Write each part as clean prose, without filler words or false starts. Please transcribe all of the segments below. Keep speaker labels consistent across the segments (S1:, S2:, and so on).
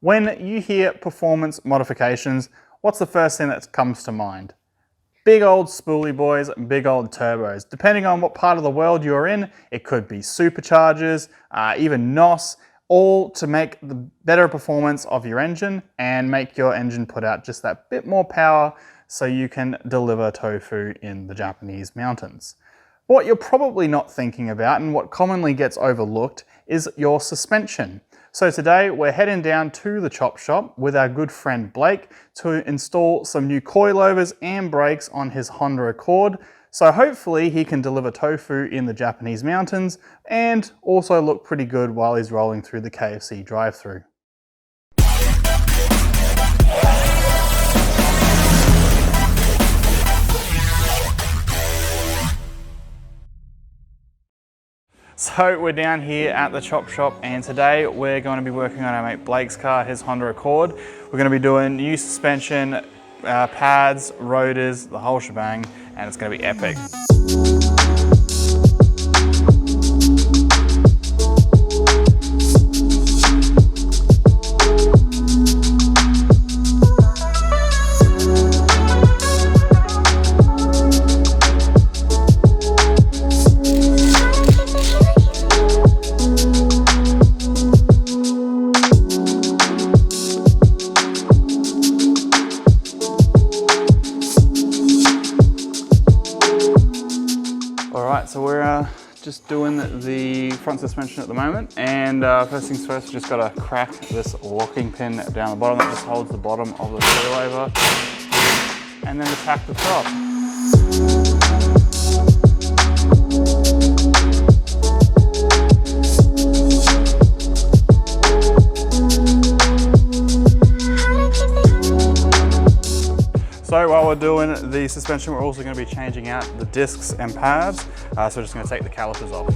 S1: When you hear performance modifications, what's the first thing that comes to mind? Big old spoolie boys, big old turbos. Depending on what part of the world you're in, it could be superchargers, even NOS, all to make the better performance of your engine and make your engine put out just that bit more power so you can deliver tofu in the Japanese mountains. What you're probably not thinking about and what commonly gets overlooked is your suspension. So today we're heading down to the chop shop with our good friend Blake to install some new coilovers and brakes on his Honda Accord. So hopefully he can deliver tofu in the Japanese mountains and also look pretty good while he's rolling through the KFC drive-thru. So we're down here at the chop shop and today we're going to be working on our mate Blake's car, his Honda Accord. We're going to be doing new suspension, pads, rotors, the whole shebang, and it's going to be epic. Alright, so we're just doing the front suspension at the moment, and first things first, just got to crack this locking pin down the bottom that just holds the bottom of the coilover, and then attack the top. So while we're doing the suspension, we're also going to be changing out the discs and pads. So we're just going to take the calipers off.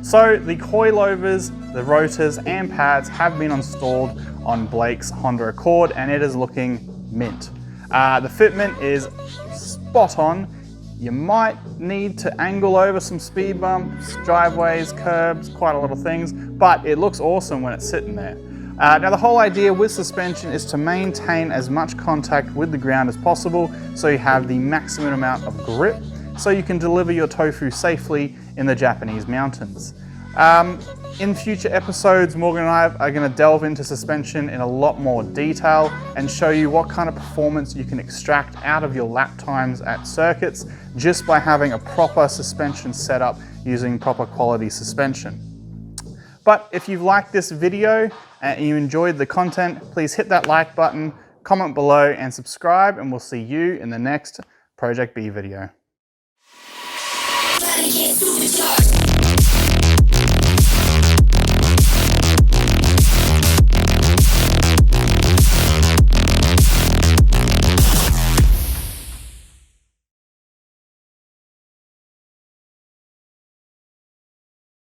S1: So the coilovers, the rotors and pads have been installed on Blake's Honda Accord and it is looking mint. The fitment is spot on. You might need to angle over some speed bumps, driveways, curbs, quite a lot of things, but it looks awesome when it's sitting there. Now the whole idea with suspension is to maintain as much contact with the ground as possible so you have the maximum amount of grip so you can deliver your tofu safely in the Japanese mountains. In future episodes, Morgan and I are going to delve into suspension in a lot more detail and show you what kind of performance you can extract out of your lap times at circuits just by having a proper suspension setup using proper quality suspension. But if you've liked this video and you enjoyed the content, please hit that like button, comment below and subscribe, and we'll see you in the next Project B video.